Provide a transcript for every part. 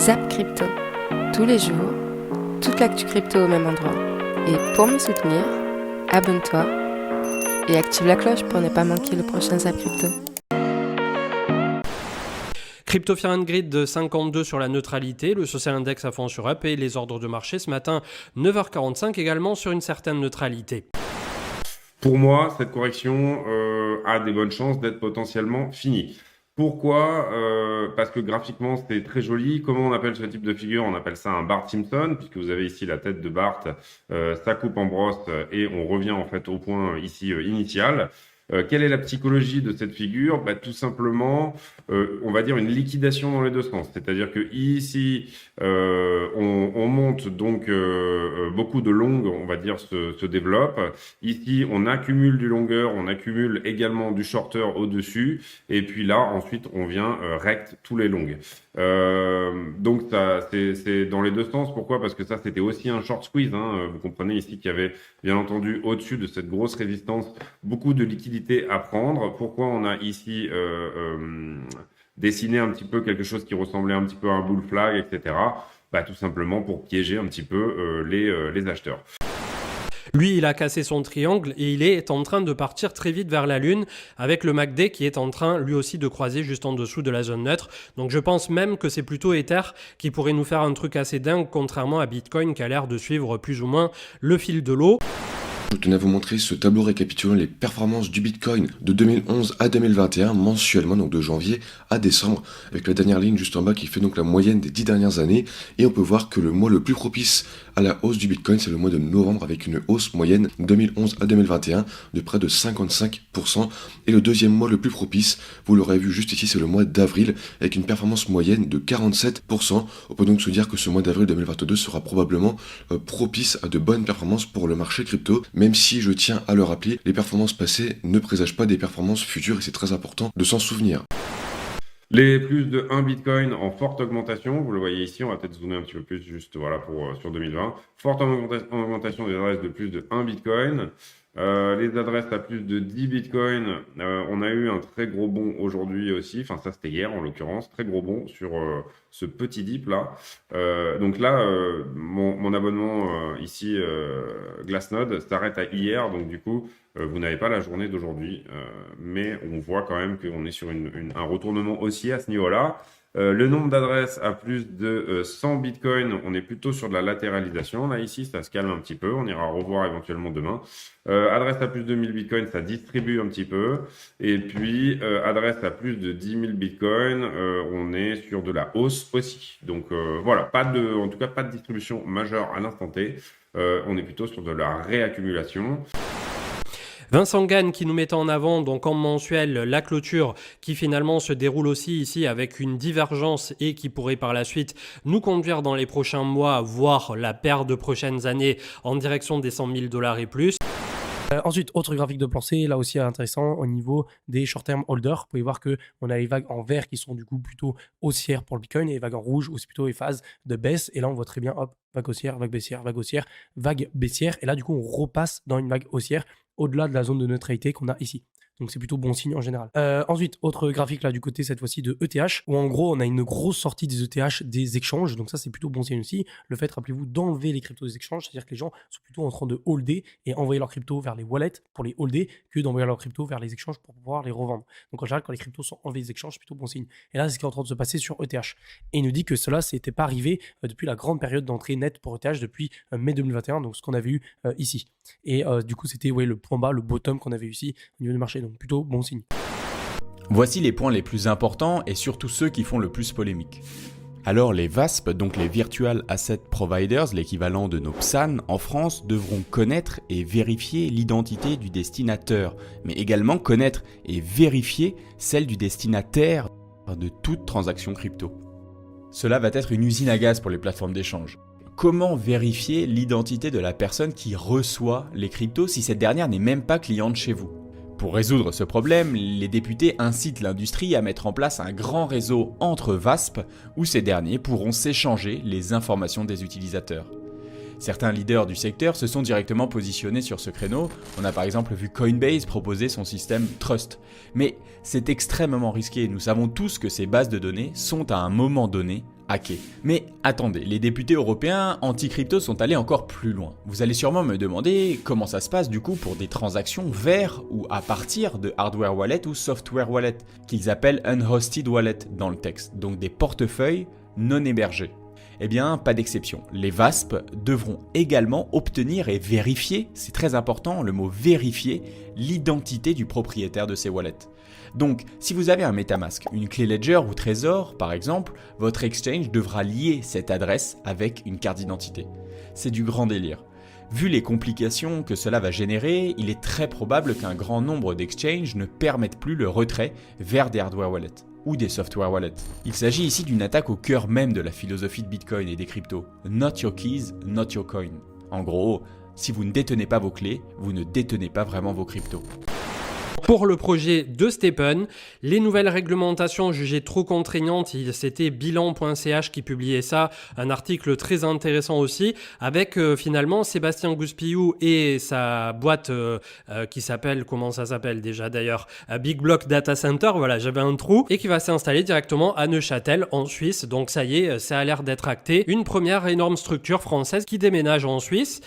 Zap Crypto. Tous les jours, toute l'actu crypto au même endroit. Et pour me soutenir, abonne-toi et active la cloche pour ne pas manquer le prochain Zap Crypto. Crypto Fear and Greed de 52 sur la neutralité, le social index à fond sur up et les ordres de marché ce matin 9h45 également sur une certaine neutralité. Pour moi, cette correction a des bonnes chances d'être potentiellement finie. Pourquoi ? Parce que graphiquement, c'est très joli. Comment on appelle ce type de figure ? On appelle ça un Bart Simpson, puisque vous avez ici la tête de Bart, ça coupe en brosse et on revient en fait au point ici initial. Quelle est la psychologie de cette figure ? Tout simplement, on va dire une liquidation dans les deux sens. C'est-à-dire que ici, on monte donc beaucoup de longues, on va dire, se développent. Ici, on accumule du longueur, on accumule également du shorter au-dessus. Et puis là, ensuite, on vient rect tous les longues. Donc ça, c'est dans les deux sens. Pourquoi ? Parce que ça, c'était aussi un short squeeze. Vous comprenez ici qu'il y avait, bien entendu, au-dessus de cette grosse résistance, beaucoup de liquidité à prendre. Pourquoi on a ici dessiné un petit peu quelque chose qui ressemblait un petit peu à un bull flag, etc. Tout simplement pour piéger un petit peu les acheteurs. Lui, il a cassé son triangle et il est en train de partir très vite vers la Lune avec le MACD qui est en train lui aussi de croiser juste en dessous de la zone neutre. Donc je pense même que c'est plutôt Ether qui pourrait nous faire un truc assez dingue contrairement à Bitcoin qui a l'air de suivre plus ou moins le fil de l'eau. Je tenais à vous montrer ce tableau récapitulant les performances du Bitcoin de 2011 à 2021 mensuellement, donc de janvier à décembre, avec la dernière ligne juste en bas qui fait donc la moyenne des 10 dernières années. Et on peut voir que le mois le plus propice à la hausse du Bitcoin, c'est le mois de novembre avec une hausse moyenne 2011 à 2021 de près de 55%. Et le deuxième mois le plus propice, vous l'aurez vu juste ici, c'est le mois d'avril avec une performance moyenne de 47%. On peut donc se dire que ce mois d'avril 2022 sera probablement propice à de bonnes performances pour le marché crypto. Même si je tiens à le rappeler, les performances passées ne présagent pas des performances futures et c'est très important de s'en souvenir. Les plus de 1 Bitcoin en forte augmentation, vous le voyez ici, on va peut-être zoomer un petit peu plus juste voilà sur 2020. Forte augmentation des adresses de plus de 1 Bitcoin. Les adresses à plus de 10 Bitcoin, on a eu un très gros bond aujourd'hui aussi, enfin ça c'était hier en l'occurrence, très gros bond sur ce petit dip là. Donc là, mon abonnement ici, Glassnode, s'arrête à hier, donc du coup, vous n'avez pas la journée d'aujourd'hui, mais on voit quand même qu'on est sur un retournement haussier à ce niveau-là. Le nombre d'adresses à plus de 100 Bitcoin, on est plutôt sur de la latéralisation. Là, ici, ça se calme un petit peu. On ira revoir éventuellement demain. Adresse à plus de 1000 Bitcoin, ça distribue un petit peu. Et puis, adresse à plus de 10 000 Bitcoin, on est sur de la hausse aussi. Donc, voilà, en tout cas, pas de distribution majeure à l'instant T. On est plutôt sur de la réaccumulation. Vincent Gann qui nous met en avant donc en mensuel la clôture qui finalement se déroule aussi ici avec une divergence et qui pourrait par la suite nous conduire dans les prochains mois, voire la paire de prochaines années en direction des 100 000 $ et plus. Ensuite, autre graphique de pensée, là aussi intéressant au niveau des short-term holders. Vous pouvez voir qu'on a les vagues en vert qui sont du coup plutôt haussières pour le Bitcoin et les vagues en rouge où c'est plutôt les phases de baisse. Et là, on voit très bien, hop, vague haussière, vague baissière, vague haussière, vague baissière. Et là, du coup, on repasse dans une vague haussière au-delà de la zone de neutralité qu'on a ici. Donc c'est plutôt bon signe en général. Ensuite, autre graphique là du côté cette fois-ci de ETH, où en gros on a une grosse sortie des ETH des exchanges, donc ça c'est plutôt bon signe aussi. Le fait, rappelez-vous, d'enlever les cryptos des exchanges, c'est-à-dire que les gens sont plutôt en train de holder et envoyer leurs cryptos vers les wallets pour les holder que d'envoyer leurs cryptos vers les exchanges pour pouvoir les revendre. Donc en général, quand les cryptos sont enlevés des exchanges, c'est plutôt bon signe. Et là, c'est ce qui est en train de se passer sur ETH. Et il nous dit que cela s'était pas arrivé depuis la grande période d'entrée nette pour ETH depuis mai 2021, donc ce qu'on avait eu ici. Et du coup, c'était le point bas, le bottom qu'on avait eu ici au niveau du marché, donc plutôt bon signe. Voici les points les plus importants et surtout ceux qui font le plus polémique. Alors les VASP, donc les Virtual Asset Providers, l'équivalent de nos PSAN en France, devront connaître et vérifier l'identité du destinataire, mais également connaître et vérifier celle du destinataire de toute transaction crypto. Cela va être une usine à gaz pour les plateformes d'échange. Comment vérifier l'identité de la personne qui reçoit les cryptos si cette dernière n'est même pas cliente chez vous ? Pour résoudre ce problème, les députés incitent l'industrie à mettre en place un grand réseau entre VASP où ces derniers pourront s'échanger les informations des utilisateurs. Certains leaders du secteur se sont directement positionnés sur ce créneau. On a par exemple vu Coinbase proposer son système Trust. Mais c'est extrêmement risqué. Nous savons tous que ces bases de données sont à un moment donné hackées. Mais attendez, les députés européens anti-crypto sont allés encore plus loin. Vous allez sûrement me demander comment ça se passe du coup pour des transactions vers ou à partir de hardware wallet ou software wallet, qu'ils appellent unhosted wallet dans le texte, donc des portefeuilles non hébergés. Eh bien, pas d'exception. Les VASP devront également obtenir et vérifier, c'est très important, le mot vérifier, l'identité du propriétaire de ces wallets. Donc, si vous avez un MetaMask, une clé Ledger ou Trésor, par exemple, votre exchange devra lier cette adresse avec une carte d'identité. C'est du grand délire. Vu les complications que cela va générer, il est très probable qu'un grand nombre d'exchanges ne permettent plus le retrait vers des hardware wallets ou des software wallets. Il s'agit ici d'une attaque au cœur même de la philosophie de Bitcoin et des cryptos. Not your keys, not your coin. En gros, si vous ne détenez pas vos clés, vous ne détenez pas vraiment vos cryptos. Pour le projet de STEPN, les nouvelles réglementations jugées trop contraignantes, c'était bilan.ch qui publiait ça, un article très intéressant aussi, avec finalement Sébastien Gouspillou et sa boîte qui s'appelle, comment ça s'appelle déjà d'ailleurs, Big Block Data Center, voilà, j'avais un trou, et qui va s'installer directement à Neuchâtel en Suisse. Donc ça y est, ça a l'air d'être acté. Une première énorme structure française qui déménage en Suisse.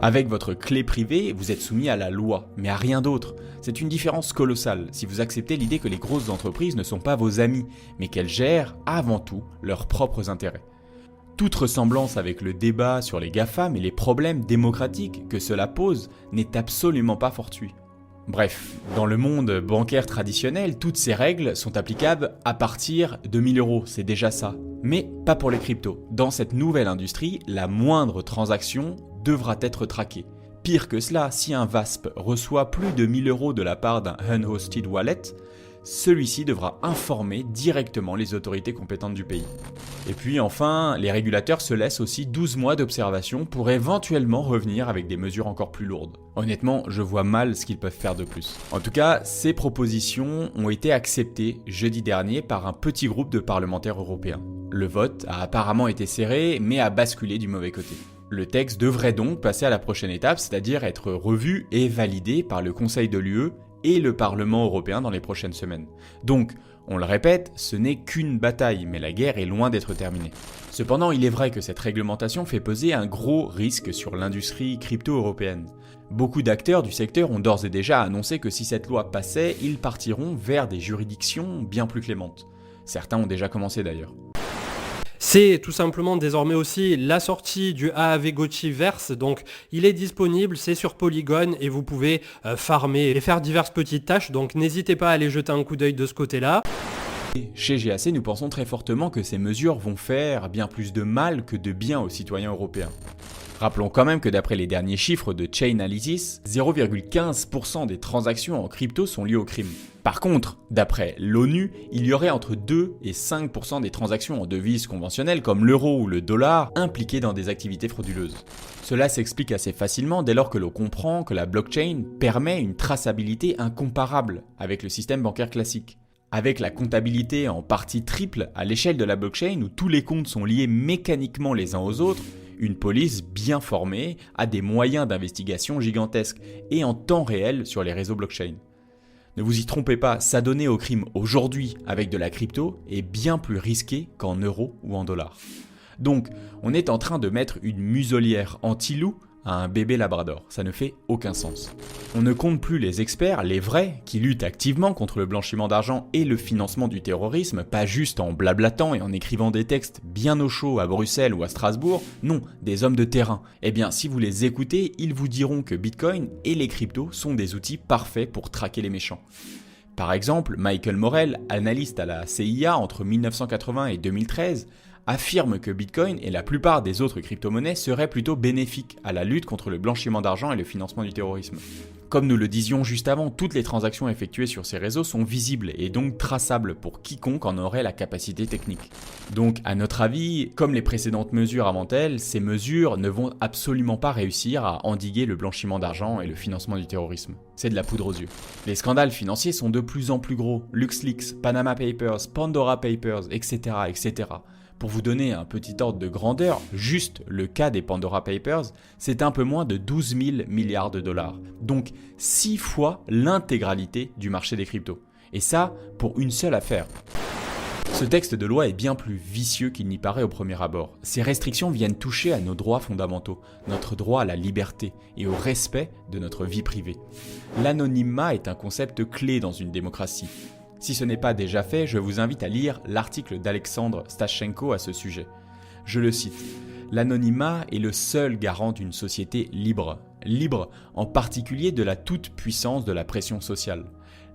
Avec votre clé privée, vous êtes soumis à la loi, mais à rien d'autre. C'est une différence colossale si vous acceptez l'idée que les grosses entreprises ne sont pas vos amis, mais qu'elles gèrent avant tout leurs propres intérêts. Toute ressemblance avec le débat sur les GAFAM et les problèmes démocratiques que cela pose n'est absolument pas fortuit. Bref, dans le monde bancaire traditionnel, toutes ces règles sont applicables à partir de 1000 €, c'est déjà ça. Mais pas pour les cryptos. Dans cette nouvelle industrie, la moindre transaction devra être traquée. Pire que cela, si un VASP reçoit plus de 1000 € de la part d'un unhosted wallet, celui-ci devra informer directement les autorités compétentes du pays. Et puis enfin, les régulateurs se laissent aussi 12 mois d'observation pour éventuellement revenir avec des mesures encore plus lourdes. Honnêtement, je vois mal ce qu'ils peuvent faire de plus. En tout cas, ces propositions ont été acceptées jeudi dernier par un petit groupe de parlementaires européens. Le vote a apparemment été serré, mais a basculé du mauvais côté. Le texte devrait donc passer à la prochaine étape, c'est-à-dire être revu et validé par le Conseil de l'UE et le Parlement européen dans les prochaines semaines. Donc, on le répète, ce n'est qu'une bataille, mais la guerre est loin d'être terminée. Cependant, il est vrai que cette réglementation fait peser un gros risque sur l'industrie crypto-européenne. Beaucoup d'acteurs du secteur ont d'ores et déjà annoncé que si cette loi passait, ils partiront vers des juridictions bien plus clémentes. Certains ont déjà commencé d'ailleurs. C'est tout simplement désormais aussi la sortie du Aave Gotchiverse, donc il est disponible, c'est sur Polygon et vous pouvez farmer et faire diverses petites tâches, donc n'hésitez pas à aller jeter un coup d'œil de ce côté-là. Chez GAC, nous pensons très fortement que ces mesures vont faire bien plus de mal que de bien aux citoyens européens. Rappelons quand même que d'après les derniers chiffres de Chainalysis, 0,15% des transactions en crypto sont liées au crime. Par contre, d'après l'ONU, il y aurait entre 2 et 5% des transactions en devises conventionnelles comme l'euro ou le dollar impliquées dans des activités frauduleuses. Cela s'explique assez facilement dès lors que l'on comprend que la blockchain permet une traçabilité incomparable avec le système bancaire classique. Avec la comptabilité en partie triple à l'échelle de la blockchain où tous les comptes sont liés mécaniquement les uns aux autres, une police bien formée a des moyens d'investigation gigantesques et en temps réel sur les réseaux blockchain. Ne vous y trompez pas, s'adonner au crime aujourd'hui avec de la crypto est bien plus risqué qu'en euros ou en dollars. Donc, on est en train de mettre une muselière anti-loup à un bébé labrador. Ça ne fait aucun sens. On ne compte plus les experts, les vrais, qui luttent activement contre le blanchiment d'argent et le financement du terrorisme, pas juste en blablatant et en écrivant des textes bien au chaud à Bruxelles ou à Strasbourg, non, des hommes de terrain. Eh bien, si vous les écoutez, ils vous diront que Bitcoin et les cryptos sont des outils parfaits pour traquer les méchants. Par exemple, Michael Morel, analyste à la CIA entre 1980 et 2013, affirme que Bitcoin et la plupart des autres crypto-monnaies seraient plutôt bénéfiques à la lutte contre le blanchiment d'argent et le financement du terrorisme. Comme nous le disions juste avant, toutes les transactions effectuées sur ces réseaux sont visibles et donc traçables pour quiconque en aurait la capacité technique. Donc, à notre avis, comme les précédentes mesures avant elles, ces mesures ne vont absolument pas réussir à endiguer le blanchiment d'argent et le financement du terrorisme. C'est de la poudre aux yeux. Les scandales financiers sont de plus en plus gros. LuxLeaks, Panama Papers, Pandora Papers, etc., etc. Pour vous donner un petit ordre de grandeur, juste le cas des Pandora Papers, c'est un peu moins de 12 000 milliards de dollars. Donc 6 fois l'intégralité du marché des cryptos. Et ça, pour une seule affaire. Ce texte de loi est bien plus vicieux qu'il n'y paraît au premier abord. Ces restrictions viennent toucher à nos droits fondamentaux, notre droit à la liberté et au respect de notre vie privée. L'anonymat est un concept clé dans une démocratie. Si ce n'est pas déjà fait, je vous invite à lire l'article d'Alexandre Stachenko à ce sujet. Je le cite. « L'anonymat est le seul garant d'une société libre. Libre en particulier de la toute-puissance de la pression sociale.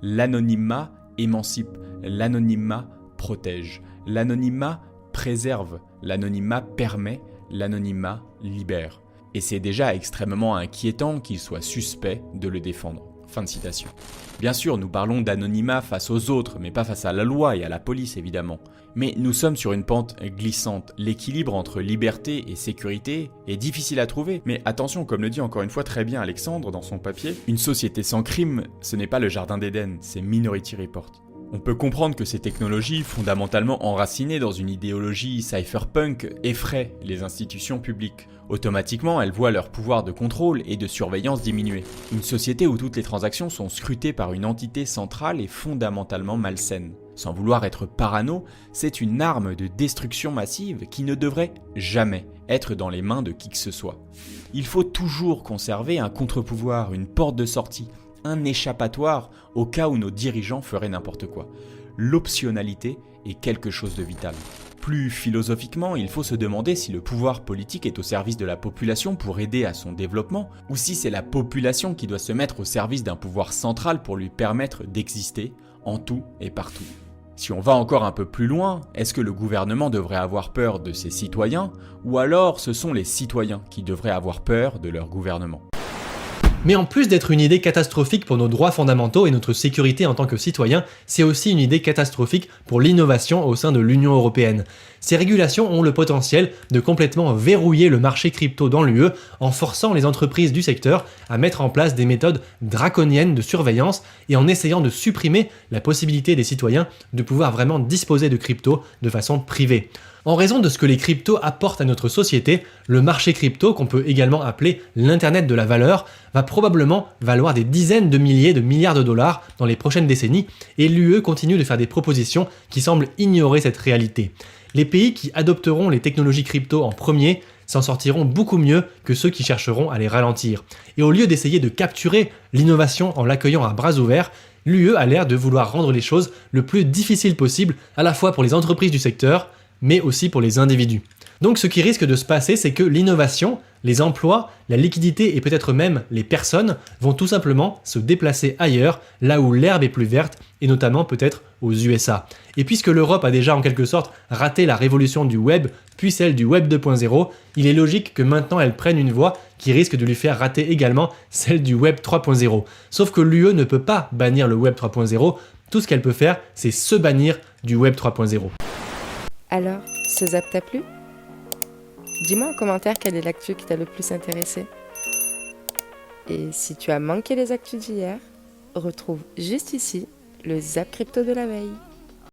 L'anonymat émancipe. L'anonymat protège. L'anonymat préserve. L'anonymat permet. L'anonymat libère. Et c'est déjà extrêmement inquiétant qu'il soit suspect de le défendre. » Fin de citation. Bien sûr, nous parlons d'anonymat face aux autres, mais pas face à la loi et à la police évidemment. Mais nous sommes sur une pente glissante. L'équilibre entre liberté et sécurité est difficile à trouver. Mais attention, comme le dit encore une fois très bien Alexandre dans son papier, une société sans crime, ce n'est pas le jardin d'Éden, c'est Minority Report. On peut comprendre que ces technologies, fondamentalement enracinées dans une idéologie cypherpunk, effraient les institutions publiques. Automatiquement, elles voient leur pouvoir de contrôle et de surveillance diminuer. Une société où toutes les transactions sont scrutées par une entité centrale est fondamentalement malsaine. Sans vouloir être parano, c'est une arme de destruction massive qui ne devrait jamais être dans les mains de qui que ce soit. Il faut toujours conserver un contre-pouvoir, une porte de sortie, un échappatoire au cas où nos dirigeants feraient n'importe quoi. L'optionnalité est quelque chose de vital. Plus philosophiquement, il faut se demander si le pouvoir politique est au service de la population pour aider à son développement, ou si c'est la population qui doit se mettre au service d'un pouvoir central pour lui permettre d'exister en tout et partout. Si on va encore un peu plus loin, est-ce que le gouvernement devrait avoir peur de ses citoyens, ou alors ce sont les citoyens qui devraient avoir peur de leur gouvernement ? Mais en plus d'être une idée catastrophique pour nos droits fondamentaux et notre sécurité en tant que citoyens, c'est aussi une idée catastrophique pour l'innovation au sein de l'Union européenne. Ces régulations ont le potentiel de complètement verrouiller le marché crypto dans l'UE en forçant les entreprises du secteur à mettre en place des méthodes draconiennes de surveillance et en essayant de supprimer la possibilité des citoyens de pouvoir vraiment disposer de crypto de façon privée. En raison de ce que les cryptos apportent à notre société, le marché crypto, qu'on peut également appeler l'internet de la valeur, va probablement valoir des dizaines de milliers de milliards de dollars dans les prochaines décennies, et l'UE continue de faire des propositions qui semblent ignorer cette réalité. Les pays qui adopteront les technologies crypto en premier s'en sortiront beaucoup mieux que ceux qui chercheront à les ralentir. Et au lieu d'essayer de capturer l'innovation en l'accueillant à bras ouverts, l'UE a l'air de vouloir rendre les choses le plus difficile possible, à la fois pour les entreprises du secteur, mais aussi pour les individus. Donc ce qui risque de se passer, c'est que l'innovation, les emplois, la liquidité et peut-être même les personnes vont tout simplement se déplacer ailleurs, là où l'herbe est plus verte, et notamment peut-être aux USA. Et puisque l'Europe a déjà en quelque sorte raté la révolution du web, puis celle du web 2.0, il est logique que maintenant elle prenne une voie qui risque de lui faire rater également celle du web 3.0. Sauf que l'UE ne peut pas bannir le web 3.0, tout ce qu'elle peut faire, c'est se bannir du web 3.0. Alors, ce zap t'a plu ? Dis-moi en commentaire quelle est l'actu qui t'a le plus intéressé. Et si tu as manqué les actus d'hier, retrouve juste ici le zap crypto de la veille.